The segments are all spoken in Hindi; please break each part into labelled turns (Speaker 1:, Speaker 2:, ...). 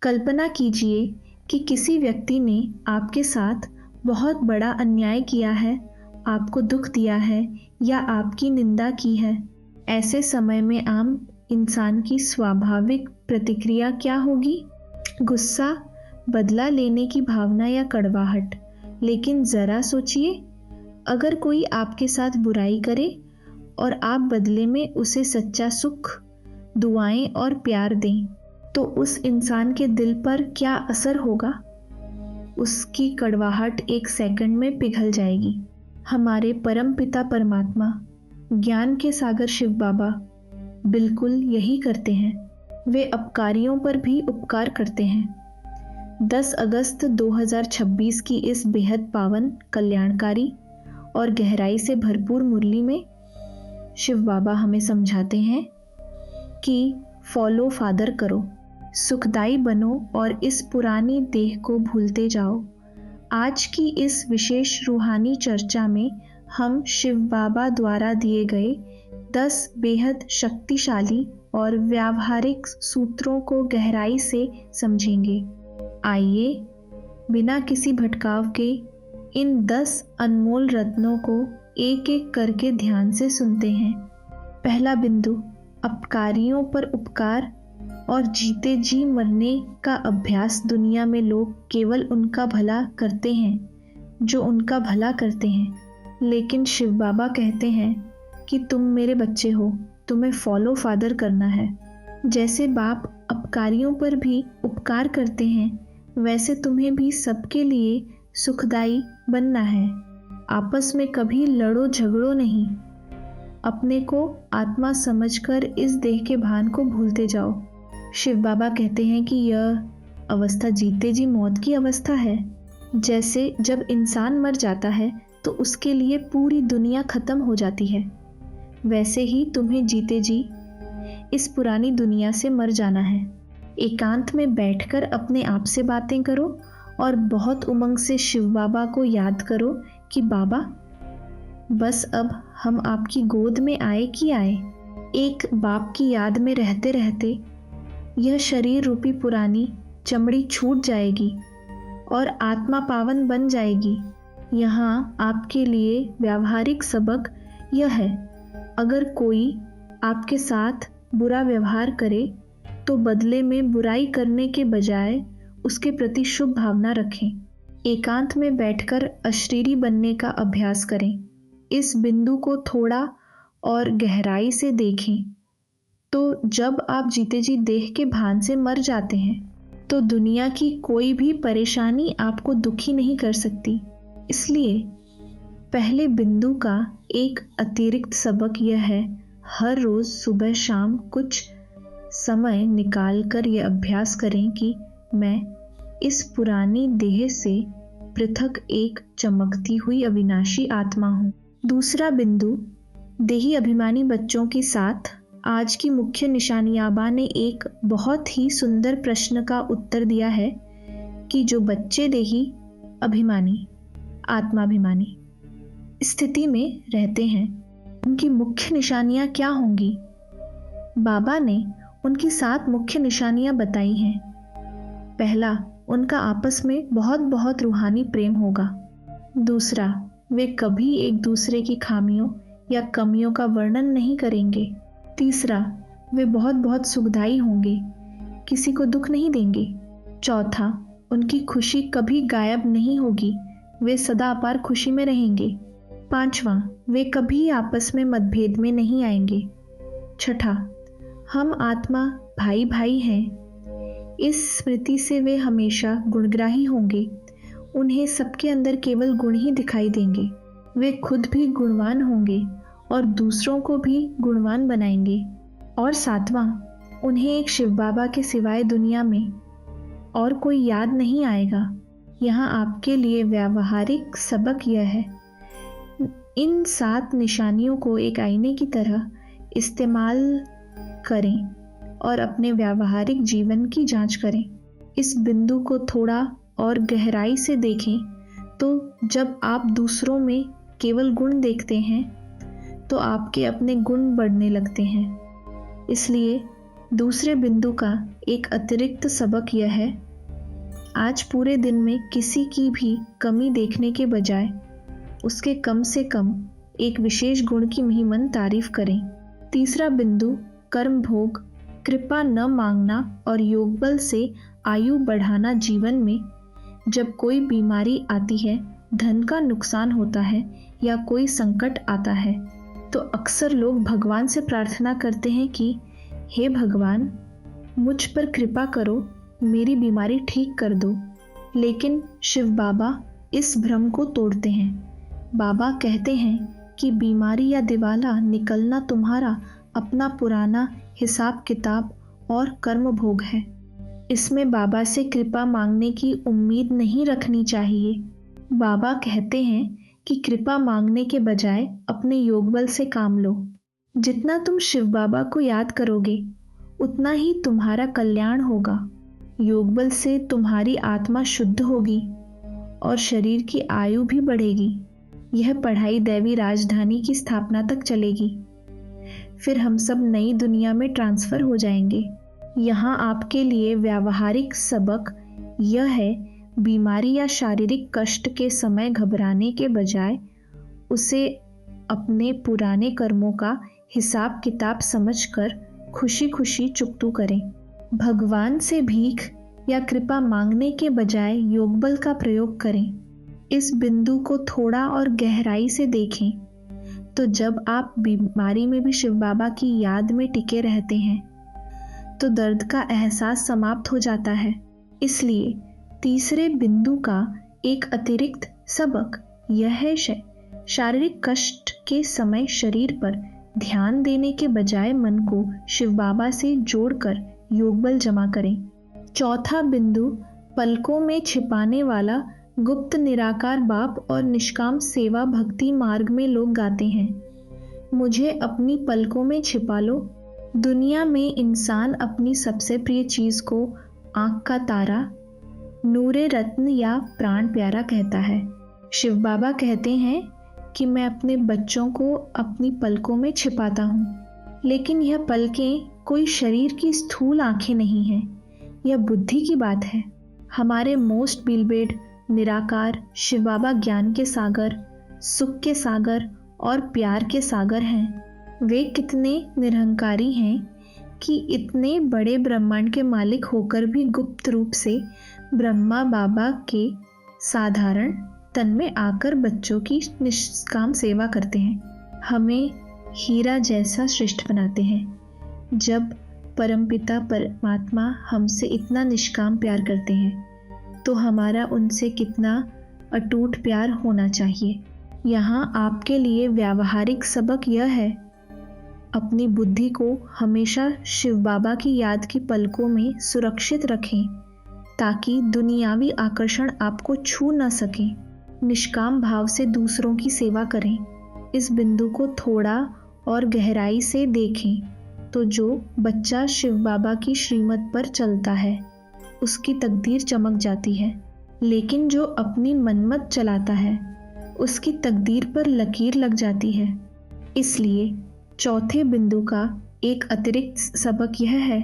Speaker 1: कल्पना कीजिए कि किसी व्यक्ति ने आपके साथ बहुत बड़ा अन्याय किया है, आपको दुख दिया है या आपकी निंदा की है। ऐसे समय में आम इंसान की स्वाभाविक प्रतिक्रिया क्या होगी? गुस्सा, बदला लेने की भावना या कड़वाहट। लेकिन ज़रा सोचिए, अगर कोई आपके साथ बुराई करे और आप बदले में उसे सच्चा सुख, दुआएं और प्यार दें, तो उस इंसान के दिल पर क्या असर होगा? उसकी कड़वाहट एक सेकंड में पिघल जाएगी। हमारे परम पिता परमात्मा, ज्ञान के सागर शिव बाबा बिल्कुल यही करते हैं। वे अपकारियों पर भी उपकार करते हैं। 10 अगस्त 2026 की इस बेहद पावन, कल्याणकारी और गहराई से भरपूर मुरली में शिव बाबा हमें समझाते हैं कि फॉलो फादर करो, सुखदाई बनो और इस पुरानी देह को भूलते जाओ। आज की इस विशेष रूहानी चर्चा में हम शिव बाबा द्वारा दिए गए 10 बेहद शक्तिशाली और व्यावहारिक सूत्रों को गहराई से समझेंगे। आइए बिना किसी भटकाव के इन 10 अनमोल रत्नों को एक एक करके ध्यान से सुनते हैं। पहला बिंदु, अपकारियों पर उपकार और जीते जी मरने का अभ्यास। दुनिया में लोग केवल उनका भला करते हैं जो उनका भला करते हैं, लेकिन शिव बाबा कहते हैं कि तुम मेरे बच्चे हो, तुम्हें फॉलो फादर करना है। जैसे बाप अपकारियों पर भी उपकार करते हैं, वैसे तुम्हें भी सबके लिए सुखदाई बनना है। आपस में कभी लड़ो झगड़ो नहीं। अपने को आत्मा समझकर इस देह के भान को भूलते जाओ। शिव बाबा कहते हैं कि यह अवस्था जीते जी मौत की अवस्था है। जैसे जब इंसान मर जाता है तो उसके लिए पूरी दुनिया खत्म हो जाती है, वैसे ही तुम्हें जीते जी इस पुरानी दुनिया से मर जाना है। एकांत में बैठकर अपने आप से बातें करो और बहुत उमंग से शिव बाबा को याद करो कि बाबा, बस अब हम आपकी गोद में आए कि आए। एक बाप की याद में रहते रहते यह शरीर रूपी पुरानी चमड़ी छूट जाएगी और आत्मा पावन बन जाएगी। यहाँ आपके लिए व्यावहारिक सबक यह है, अगर कोई आपके साथ बुरा व्यवहार करे तो बदले में बुराई करने के बजाय उसके प्रति शुभ भावना रखें। एकांत में बैठकर अशरीरी बनने का अभ्यास करें। इस बिंदु को थोड़ा और गहराई से देखें तो जब आप जीते जी देह के भान से मर जाते हैं तो दुनिया की कोई भी परेशानी आपको दुखी नहीं कर सकती। इसलिए पहले बिंदु का एक अतिरिक्त सबक यह है, हर रोज सुबह शाम कुछ समय निकाल कर यह अभ्यास करें कि मैं इस पुरानी देह से पृथक एक चमकती हुई अविनाशी आत्मा हूँ। दूसरा बिंदु, देही अभिमानी बच्चों के साथ आज की मुख्य निशानियाबा ने एक बहुत ही सुंदर प्रश्न का उत्तर दिया है कि जो बच्चे देही अभिमानी, आत्माभिमानी स्थिति में रहते हैं, उनकी मुख्य निशानियां क्या होंगी? बाबा ने उनकी 7 मुख्य निशानियां बताई हैं। पहला, उनका आपस में बहुत बहुत रूहानी प्रेम होगा। दूसरा, वे कभी एक दूसरे की खामियों या कमियों का वर्णन नहीं करेंगे। तीसरा, वे बहुत बहुत सुखदाई होंगे, किसी को दुख नहीं देंगे। चौथा, उनकी खुशी कभी गायब नहीं होगी, वे सदा अपार खुशी में रहेंगे। पांचवा, वे कभी आपस में मतभेद में नहीं आएंगे। छठा, हम आत्मा भाई भाई हैं। इस स्मृति से वे हमेशा गुणग्राही होंगे, उन्हें सबके अंदर केवल गुण ही दिखाई देंगे। वे खुद भी गुणवान होंगे और दूसरों को भी गुणवान बनाएंगे। और सातवां, उन्हें एक शिव बाबा के सिवाय दुनिया में और कोई याद नहीं आएगा। यहाँ आपके लिए व्यावहारिक सबक यह है, इन 7 निशानियों को एक आईने की तरह इस्तेमाल करें और अपने व्यावहारिक जीवन की जांच करें। इस बिंदु को थोड़ा और गहराई से देखें तो जब आप दूसरों में केवल गुण देखते हैं तो आपके अपने गुण बढ़ने लगते हैं। इसलिए दूसरे बिंदु का एक अतिरिक्त सबक यह है, आज पूरे दिन में किसी की भी कमी देखने के बजाय उसके कम से कम एक विशेष गुण की मन तारीफ करें। तीसरा बिंदु कर्म भोग, कृपा न मांगना और योग बल से आयु बढ़ाना। जीवन में जब कोई बीमारी आती है, धन का नुकसान होता है या कोई संकट आता है, तो अक्सर लोग भगवान से प्रार्थना करते हैं कि हे भगवान, मुझ पर कृपा करो, मेरी बीमारी ठीक कर दो। लेकिन शिव बाबा इस भ्रम को तोड़ते हैं। बाबा कहते हैं कि बीमारी या दिवाला निकलना तुम्हारा अपना पुराना हिसाब किताब और कर्म भोग है। इसमें बाबा से कृपा मांगने की उम्मीद नहीं रखनी चाहिए। बाबा कहते हैं कि कृपा मांगने के बजाय अपने योग बल से काम लो। जितना तुम शिव बाबा को याद करोगे, उतना ही तुम्हारा कल्याण होगा। योग बल से तुम्हारी आत्मा शुद्ध होगी और शरीर की आयु भी बढ़ेगी। यह पढ़ाई दैवी राजधानी की स्थापना तक चलेगी। फिर हम सब नई दुनिया में ट्रांसफर हो जाएंगे। यहाँ आपके लिए व्यावहारिक सबक यह है, बीमारी या शारीरिक कष्ट के समय घबराने के बजाय उसे अपने पुराने कर्मों का हिसाब किताब समझकर खुशी खुशी चुकतू करें। भगवान से भीख या कृपा मांगने के बजाय योग बल का प्रयोग करें। इस बिंदु को थोड़ा और गहराई से देखें तो जब आप बीमारी में भी शिव बाबा की याद में टिके रहते हैं तो दर्द का एहसास समाप्त हो जाता है। इसलिए तीसरे बिंदु का एक अतिरिक्त सबक यह है, शारीरिक कष्ट के समय शरीर पर ध्यान देने के बजाय मन को शिव बाबा से जोड़कर योग बल जमा करें। चौथा बिंदु पलकों में छिपाने वाला गुप्त निराकार बाप और निष्काम सेवा भक्ति मार्ग में लोग गाते हैं, मुझे अपनी पलकों में छिपा लो। दुनिया में इंसान अपनी सबसे प्रिय चीज को आंख का तारा, नूरे रत्न या प्राण प्यारा कहता है। शिव बाबा कहते हैं कि मैं अपने बच्चों को अपनी पलकों में छिपाता हूँ, लेकिन यह पलकें कोई शरीर की स्थूल आंखें नहीं हैं, यह बुद्धि की बात है। हमारे मोस्ट बिलबेड निराकार शिव बाबा ज्ञान के सागर, सुख के सागर और प्यार के सागर हैं। वे कितने निरहंकारी हैं कि इतने बड़े ब्रह्मांड के मालिक होकर भी गुप्त रूप से ब्रह्मा बाबा के साधारण तन में आकर बच्चों की निष्काम सेवा करते हैं, हमें हीरा जैसा श्रेष्ठ बनाते हैं। जब परमपिता परमात्मा हमसे इतना निष्काम प्यार करते हैं तो हमारा उनसे कितना अटूट प्यार होना चाहिए। यहाँ आपके लिए व्यावहारिक सबक यह है, अपनी बुद्धि को हमेशा शिव बाबा की याद की पलकों में सुरक्षित रखें ताकि दुनियावी आकर्षण आपको छू न सके। निष्काम भाव से दूसरों की सेवा करें। इस बिंदु को थोड़ा और गहराई से देखें तो जो बच्चा शिव बाबा की श्रीमत पर चलता है उसकी तकदीर चमक जाती है, लेकिन जो अपनी मनमत चलाता है उसकी तकदीर पर लकीर लग जाती है। इसलिए चौथे बिंदु का एक अतिरिक्त सबक यह है,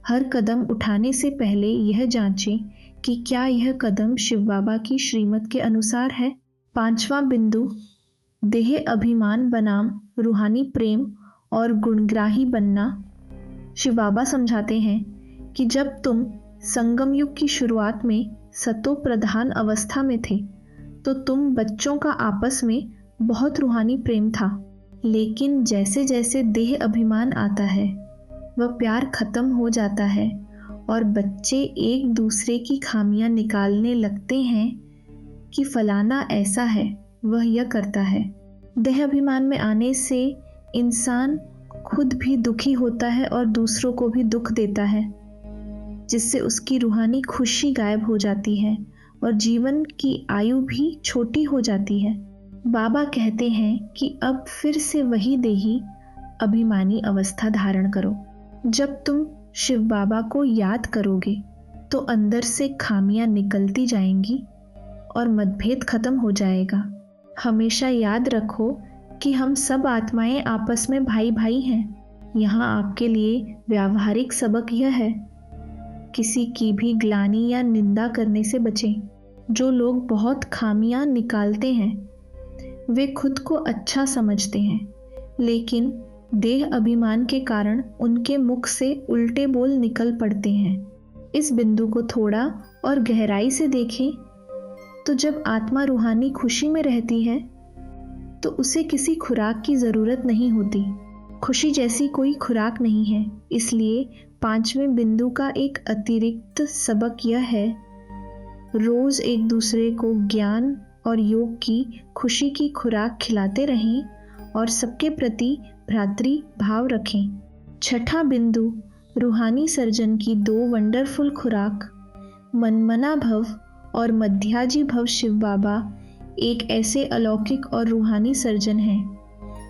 Speaker 1: हर कदम उठाने से पहले यह जांचें कि क्या यह कदम शिव बाबा की श्रीमत के अनुसार है। पांचवां बिंदु देह अभिमान बनाम रूहानी प्रेम और गुणग्राही बनना। शिव बाबा समझाते हैं कि जब तुम संगम युग की शुरुआत में सतो प्रधान अवस्था में थे तो तुम बच्चों का आपस में बहुत रूहानी प्रेम था, लेकिन जैसे जैसे देह अभिमान आता है वह प्यार खत्म हो जाता है और बच्चे एक दूसरे की खामियां निकालने लगते हैं कि फलाना ऐसा है, वह यह करता है। देह अभिमान में आने से इंसान खुद भी दुखी होता है और दूसरों को भी दुख देता है, जिससे उसकी रूहानी खुशी गायब हो जाती है और जीवन की आयु भी छोटी हो जाती है। बाबा कहते हैं कि अब फिर से वही देही अभिमानी अवस्था धारण करो। जब तुम शिव बाबा को याद करोगे तो अंदर से खामियां निकलती जाएंगी और मतभेद खत्म हो जाएगा। हमेशा याद रखो कि हम सब आत्माएं आपस में भाई भाई हैं। यहाँ आपके लिए व्यावहारिक सबक यह है, किसी की भी ग्लानि या निंदा करने से बचें। जो लोग बहुत खामियां निकालते हैं वे खुद को अच्छा समझते हैं, लेकिन देह अभिमान के कारण उनके मुख से उल्टे बोल निकल पड़ते हैं। इस बिंदु को थोड़ा और गहराई से देखें तो जब आत्मा रूहानी खुशी में रहती है तो उसे किसी खुराक की ज़रूरत नहीं होती। खुशी जैसी कोई खुराक नहीं है। इसलिए 5वें बिंदु का एक अतिरिक्त सबक यह है, रोज़ एक दूसरे को ज्ञान और योग की खुशी की खुराक खिलाते रहें और सबके प्रति भ्रातृ भाव रखें। 6ठा बिंदु रूहानी सर्जन की 2 वंडरफुल खुराक, मनमना भव और मध्याजी भव। शिव बाबा एक ऐसे अलौकिक और रूहानी सर्जन हैं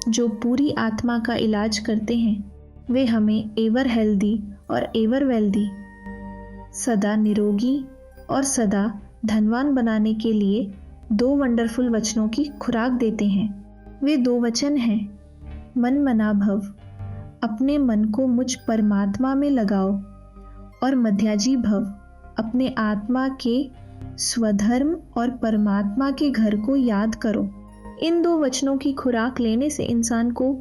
Speaker 1: जो पूरी आत्मा का इलाज करते हैं। वे हमें एवर हेल्दी और एवर वेल्दी, सदा निरोगी और सदा धनवान बनाने के लिए 2 वंडरफुल वचनों की खुराक देते हैं। वे 2 वचन हैं, मन मना भव, अपने मन को मुझ परमात्मा में लगाओ, और मध्याजी भव, अपने आत्मा के स्वधर्म और परमात्मा के घर को याद करो। इन 2 वचनों की खुराक लेने से इंसान को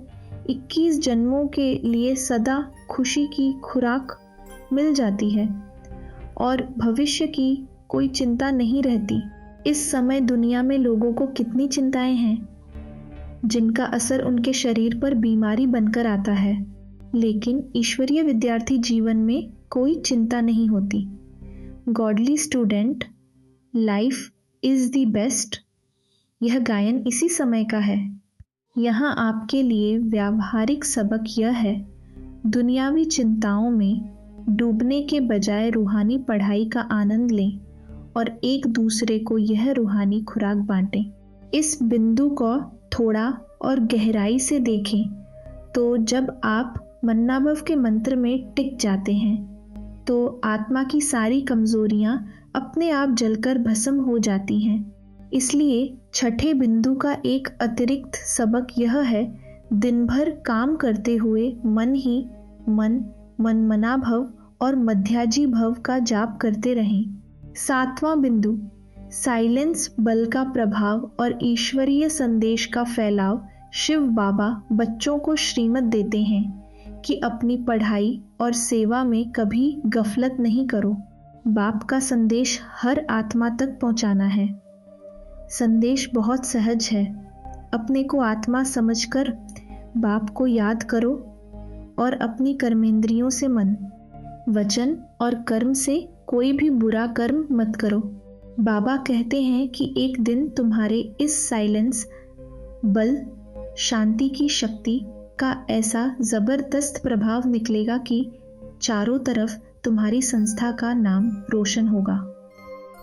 Speaker 1: 21 जन्मों के लिए सदा खुशी की खुराक मिल जाती है और भविष्य की कोई चिंता नहीं रहती। इस समय दुनिया में लोगों को कितनी चिंताएं हैं जिनका असर उनके शरीर पर बीमारी बनकर आता है, लेकिन ईश्वरीय विद्यार्थी जीवन में कोई चिंता नहीं होती। Godly student, life is the best, यह गायन इसी समय का है। यहाँ आपके लिए व्यावहारिक सबक यह है, दुनियावी चिंताओं में डूबने के बजाय रूहानी पढ़ाई का आनंद लें और एक दूसरे को यह रूहानी खुराक बांटें। इस बिंदु को थोड़ा और गहराई से देखें तो जब आप मन्नाभव के मंत्र में टिक जाते हैं तो आत्मा की सारी कमजोरियां अपने आप जलकर भस्म हो जाती हैं। इसलिए 6ठे बिंदु का एक अतिरिक्त सबक यह है, दिन भर काम करते हुए मन ही मन मनमना भव और मध्याजी भव का जाप करते रहें। 7वां बिंदु, साइलेंस बल का प्रभाव और ईश्वरीय संदेश का फैलाव। शिव बाबा बच्चों को श्रीमत देते हैं कि अपनी पढ़ाई और सेवा में कभी गफलत नहीं करो। बाप का संदेश हर आत्मा तक पहुंचाना है। संदेश बहुत सहज है। अपने को आत्मा समझकर बाप को याद करो और अपनी कर्मेंद्रियों से मन, वचन और कर्म से कोई भी बुरा कर्म मत करो। बाबा कहते हैं कि एक दिन तुम्हारे इस साइलेंस बल, शांति की शक्ति का ऐसा जबरदस्त प्रभाव निकलेगा कि चारों तरफ तुम्हारी संस्था का नाम रोशन होगा।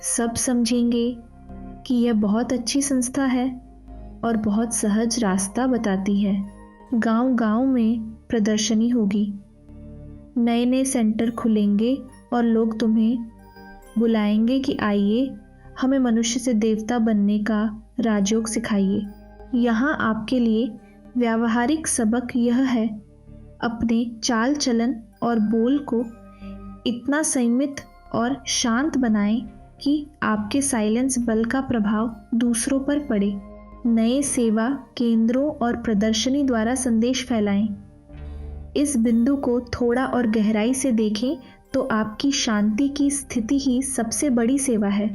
Speaker 1: सब समझेंगे कि यह बहुत अच्छी संस्था है और बहुत सहज रास्ता बताती है। गांव-गांव में प्रदर्शनी होगी, नए नए सेंटर खुलेंगे और लोग तुम्हें बुलाएंगे कि आइए हमें मनुष्य से देवता बनने का राजयोग सिखाइए। यहाँ आपके लिए व्यावहारिक सबक यह है, अपने चाल चलन और बोल को इतना संयमित और शांत बनाएं कि आपके साइलेंस बल का प्रभाव दूसरों पर पड़े। नए सेवा केंद्रों और प्रदर्शनी द्वारा संदेश फैलाएं। इस बिंदु को थोड़ा और गहराई से देखें तो आपकी शांति की स्थिति ही सबसे बड़ी सेवा है।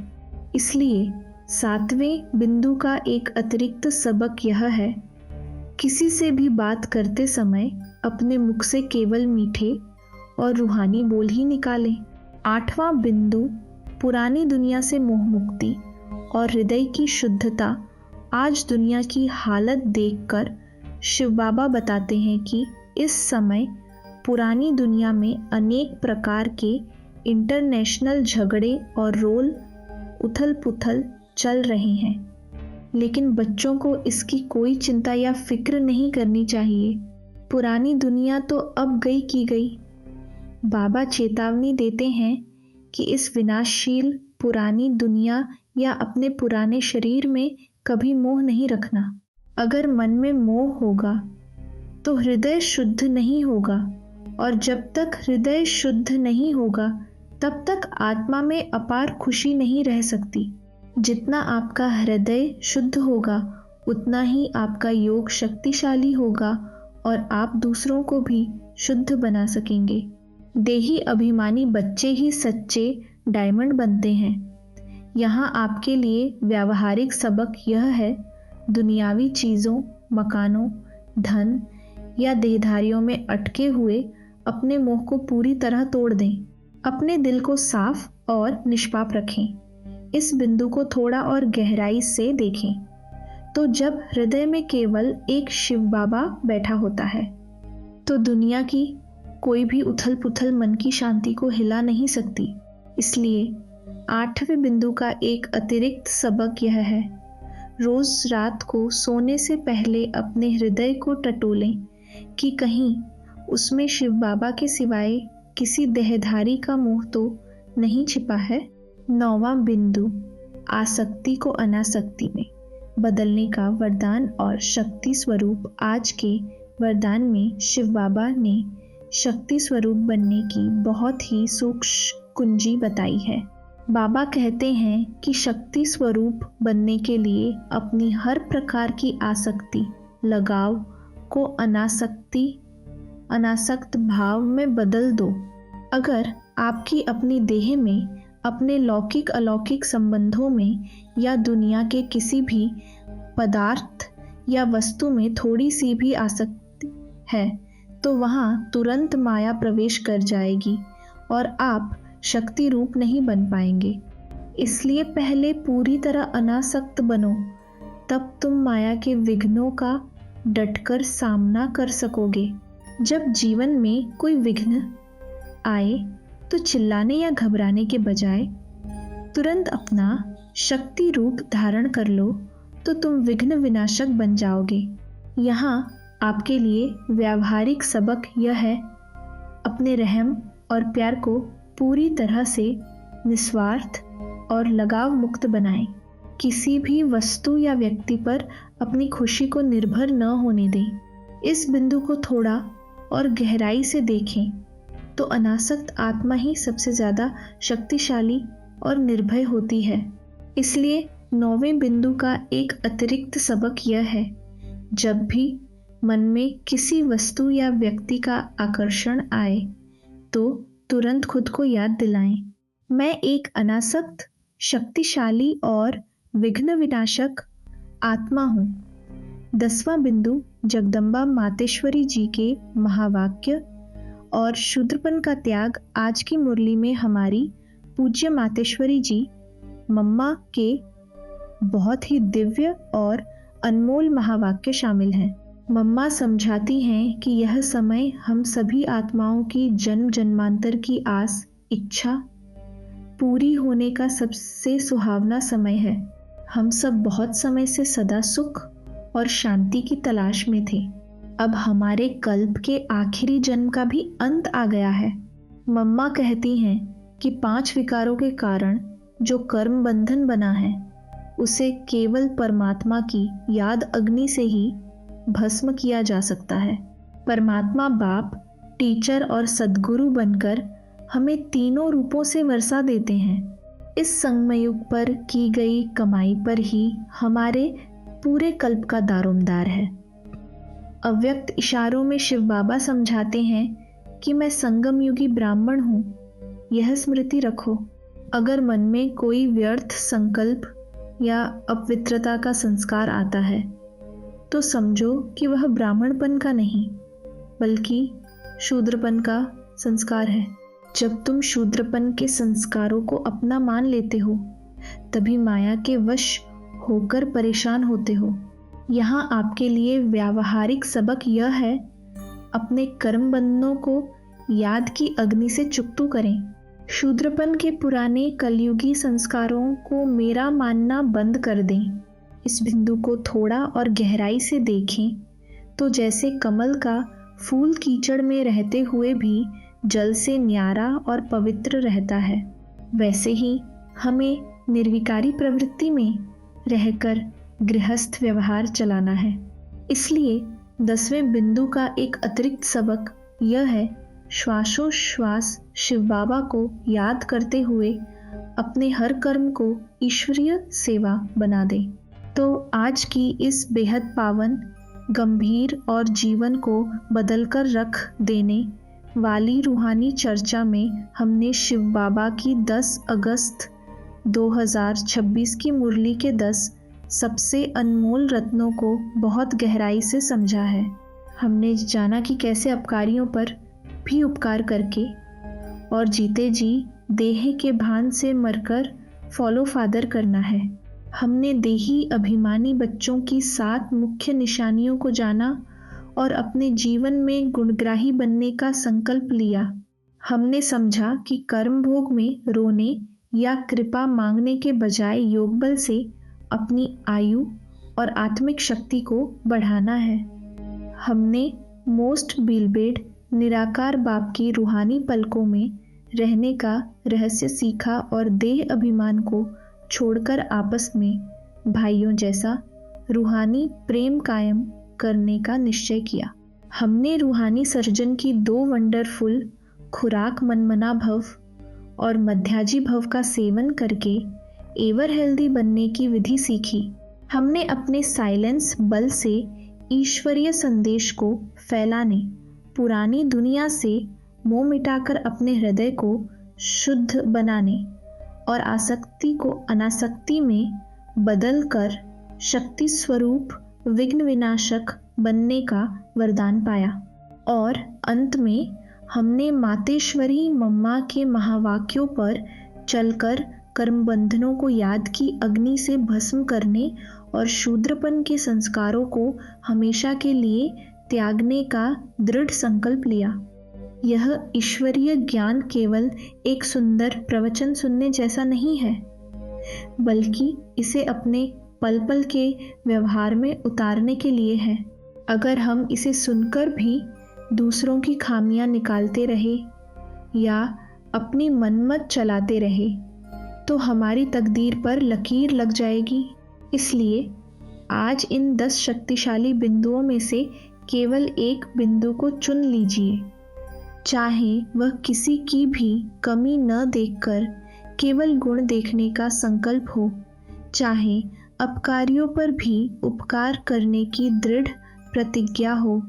Speaker 1: इसलिए 7वें बिंदु का एक अतिरिक्त सबक यह है, किसी से भी बात करते समय अपने मुख से केवल मीठे और रूहानी बोल ही निकालें। 8वां बिंदु, पुरानी दुनिया से मोह मुक्ति और हृदय की शुद्धता। आज दुनिया की हालत देखकर शिव बाबा बताते हैं कि इस समय पुरानी दुनिया में अनेक प्रकार के इंटरनेशनल झगड़े और रोल उथल पुथल चल रहे हैं, लेकिन बच्चों को इसकी कोई चिंता या फिक्र नहीं करनी चाहिए। पुरानी दुनिया तो अब गई की गई। बाबा चेतावनी देते हैं कि इस विनाशशील पुरानी दुनिया या अपने पुराने शरीर में कभी मोह नहीं रखना। अगर मन में मोह होगा तो हृदय शुद्ध नहीं होगा, और जब तक हृदय शुद्ध नहीं होगा तब तक आत्मा में अपार खुशी नहीं रह सकती। जितना आपका हृदय शुद्ध होगा उतना ही आपका योग शक्तिशाली होगा और आप दूसरों को भी शुद्ध बना सकेंगे। देही अभिमानी बच्चे ही सच्चे डायमंड बनते हैं। यहाँ आपके लिए व्यावहारिक सबक यह है, दुनियावी चीज़ों, मकानों, धन या देहधारियों में अटके हुए अपने मोह को पूरी तरह तोड़ दें। अपने दिल को साफ और निष्पाप रखें। इस बिंदु को थोड़ा और गहराई से देखें तो जब हृदय में केवल एक शिव बाबा बैठा होता है तो दुनिया की कोई भी उथल पुथल मन की शांति को हिला नहीं सकती। इसलिए 8वें बिंदु का एक अतिरिक्त सबक यह है, रोज रात को सोने से पहले अपने हृदय को टटोलें कि कहीं उसमें शिव बाबा के सिवाय किसी देहधारी का मोह तो नहीं छिपा है। 9वां बिंदु, आसक्ति को अनासक्ति में बदलने का वरदान और शक्ति स्वरूप। आज के वरदान में शिव बाबा ने शक्ति स्वरूप बनने की बहुत ही सूक्ष्म कुंजी बताई है। बाबा कहते हैं कि शक्ति स्वरूप बनने के लिए अपनी हर प्रकार की आसक्ति, लगाव को अनासक्त भाव में बदल दो। अगर आपकी अपनी देह में, अपने लौकिक अलौकिक संबंधों में या दुनिया के किसी भी पदार्थ या वस्तु में थोड़ी सी भी आसक्ति है तो वहाँ तुरंत माया प्रवेश कर जाएगी और आप शक्ति रूप नहीं बन पाएंगे। इसलिए पहले पूरी तरह अनासक्त बनो, तब तुम माया के विघ्नों का डटकर सामना कर सकोगे। जब जीवन में कोई विघ्न आए तो चिल्लाने या घबराने के बजाय तुरंत अपना शक्ति रूप धारण कर लो तो तुम विघ्न विनाशक बन जाओगे। यहाँ आपके लिए व्यावहारिक सबक यह है, अपने रहम और प्यार को पूरी तरह से निस्वार्थ और लगाव मुक्त बनाएं। किसी भी वस्तु या व्यक्ति पर अपनी खुशी को निर्भर न होने दें। इस बिंदु को थोड़ा और गहराई से देखें तो अनासक्त आत्मा ही सबसे ज़्यादा शक्तिशाली और निर्भय होती है। इसलिए 9वें बिंदु का एक अतिरिक्त सबक यह है, जब भी मन में किसी वस्तु या व्यक्ति का आकर्षण आए तो तुरंत खुद को याद दिलाएं, मैं एक अनासक्त, शक्तिशाली और विघ्न विनाशक आत्मा हूँ। 10वां बिंदु, जगदम्बा मातेश्वरी जी के महावाक्य और शूद्रपन का त्याग। आज की मुरली में हमारी पूज्य मातेश्वरी जी मम्मा के बहुत ही दिव्य और अनमोल महावाक्य शामिल हैं। मम्मा समझाती हैं कि यह समय हम सभी आत्माओं की जन्म जन्मांतर की आस, इच्छा पूरी होने का सबसे सुहावना समय है। हम सब बहुत समय से सदा सुख और शांति की तलाश में थे। अब हमारे कल्प के आखिरी जन्म का भी अंत आ गया है। मम्मा कहती हैं कि 5 विकारों के कारण जो कर्म बंधन बना है उसे केवल परमात्मा की याद अग्नि से ही भस्म किया जा सकता है। परमात्मा बाप, टीचर और सद्गुरु बनकर हमें तीनों रूपों से वर्षा देते हैं। इस संगमयुग पर की गई कमाई पर ही हमारे पूरे कल्प का दारोमदार है। अव्यक्त इशारों में शिव बाबा समझाते हैं कि मैं संगम युगी ब्राह्मण हूँ। यह स्मृति रखो। अगर मन में कोई व्यर्थ संकल्प या अपवित्रता का संस्कार आता है तो समझो कि वह ब्राह्मणपन का नहीं बल्कि शूद्रपन का संस्कार है। जब तुम शूद्रपन के संस्कारों को अपना मान लेते हो तभी माया के वश होकर परेशान होते हो। यहाँ आपके लिए व्यावहारिक सबक यह है, अपने कर्म बंधनों को याद की अग्नि से चुकतू करें। शूद्रपन के पुराने कलयुगी संस्कारों को मेरा मानना बंद कर दें। इस बिंदु को थोड़ा और गहराई से देखें तो जैसे कमल का फूल कीचड़ में रहते हुए भी जल से न्यारा और पवित्र रहता है, वैसे ही हमें निर्विकारी प्रवृत्ति में रहकर गृहस्थ व्यवहार चलाना है। इसलिए 10वें बिंदु का एक अतिरिक्त सबक यह है, श्वासोश्वास शिव बाबा को याद करते हुए अपने हर कर्म को ईश्वरीय सेवा बना दें। तो आज की इस बेहद पावन, गंभीर और जीवन को बदलकर रख देने वाली रूहानी चर्चा में हमने शिव बाबा की 10 अगस्त 2026 की मुरली के 10 सबसे अनमोल रत्नों को बहुत गहराई से समझा है। हमने जाना कि कैसे अपकारियों पर भी उपकार करके और जीते जी देह के भान से मरकर फॉलो फादर करना है। हमने देही अभिमानी बच्चों की 7 मुख्य निशानियों को जाना और अपने जीवन में गुणग्राही बनने का संकल्प लिया। हमने समझा कि कर्म भोग में रोने या कृपा मांगने के बजाय योगबल से अपनी आयु और आत्मिक शक्ति को बढ़ाना है। हमने मोस्ट बिलबेड निराकार बाप की रूहानी पलकों में रहने का रहस्य सीखा और देह अभिमान को छोड़कर आपस में भाइयों जैसा रूहानी प्रेम कायम करने का निश्चय किया। हमने रूहानी सर्जन की 2 वंडरफुल खुराक मनमना भव और मध्याजी भव का सेवन करके एवर हेल्दी बनने की विधि सीखी। हमने अपने साइलेंस बल से ईश्वरीय संदेश को फैलाने, पुरानी दुनिया से मोह मिटाकर अपने हृदय को शुद्ध बनाने और आसक्ति को अनासक्ति में बदलकर शक्ति स्वरूप विघ्न विनाशक बनने का वरदान पाया। और अंत में हमने मातेश्वरी मम्मा के महावाक्यों पर चलकर कर्म बंधनों को याद की अग्नि से भस्म करने और शूद्रपन के संस्कारों को हमेशा के लिए त्यागने का दृढ़ संकल्प लिया। यह ईश्वरीय ज्ञान केवल एक सुंदर प्रवचन सुनने जैसा नहीं है, बल्कि इसे अपने पल पल के व्यवहार में उतारने के लिए है। अगर हम इसे सुनकर भी दूसरों की खामियां निकालते रहे या अपनी मनमत चलाते रहे तो हमारी तकदीर पर लकीर लग जाएगी। इसलिए आज इन 10 शक्तिशाली बिंदुओं में से केवल एक बिंदु को चुन लीजिए, चाहे वह किसी की भी कमी न देखकर केवल गुण देखने का संकल्प हो, चाहे अपकारियों पर भी उपकार करने की दृढ़ प्रतिज्ञा हो,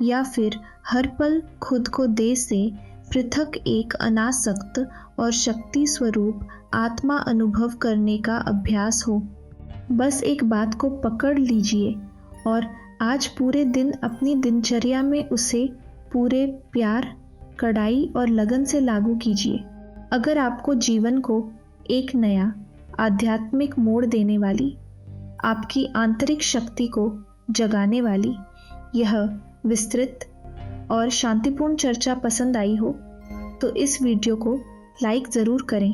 Speaker 1: या फिर हर पल खुद को देह से पृथक एक अनासक्त और शक्ति स्वरूप आत्मा अनुभव करने का अभ्यास हो। बस एक बात को पकड़ लीजिए और आज पूरे दिन अपनी दिनचर्या में उसे पूरे प्यार, कड़ाई और लगन से लागू कीजिए। अगर आपको जीवन को एक नया आध्यात्मिक मोड़ देने वाली, आपकी आंतरिक शक्ति को जगाने वाली यह विस्तृत और शांतिपूर्ण चर्चा पसंद आई हो तो इस वीडियो को लाइक ज़रूर करें।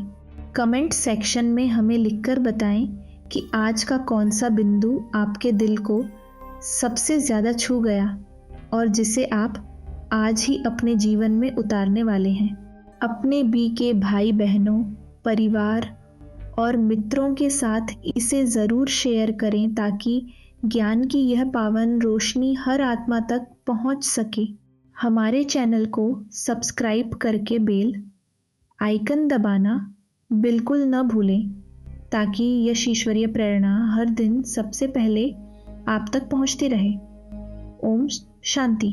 Speaker 1: कमेंट सेक्शन में हमें लिखकर बताएं कि आज का कौन सा बिंदु आपके दिल को सबसे ज़्यादा छू गया और जिसे आप आज ही अपने जीवन में उतारने वाले हैं। अपने बी के भाई बहनों, परिवार और मित्रों के साथ इसे ज़रूर शेयर करें ताकि ज्ञान की यह पावन रोशनी हर आत्मा तक पहुंच सके। हमारे चैनल को सब्सक्राइब करके बेल आइकन दबाना बिल्कुल न भूलें ताकि यह ईश्वरीय प्रेरणा हर दिन सबसे पहले आप तक पहुंचती रहे। ओम शांति।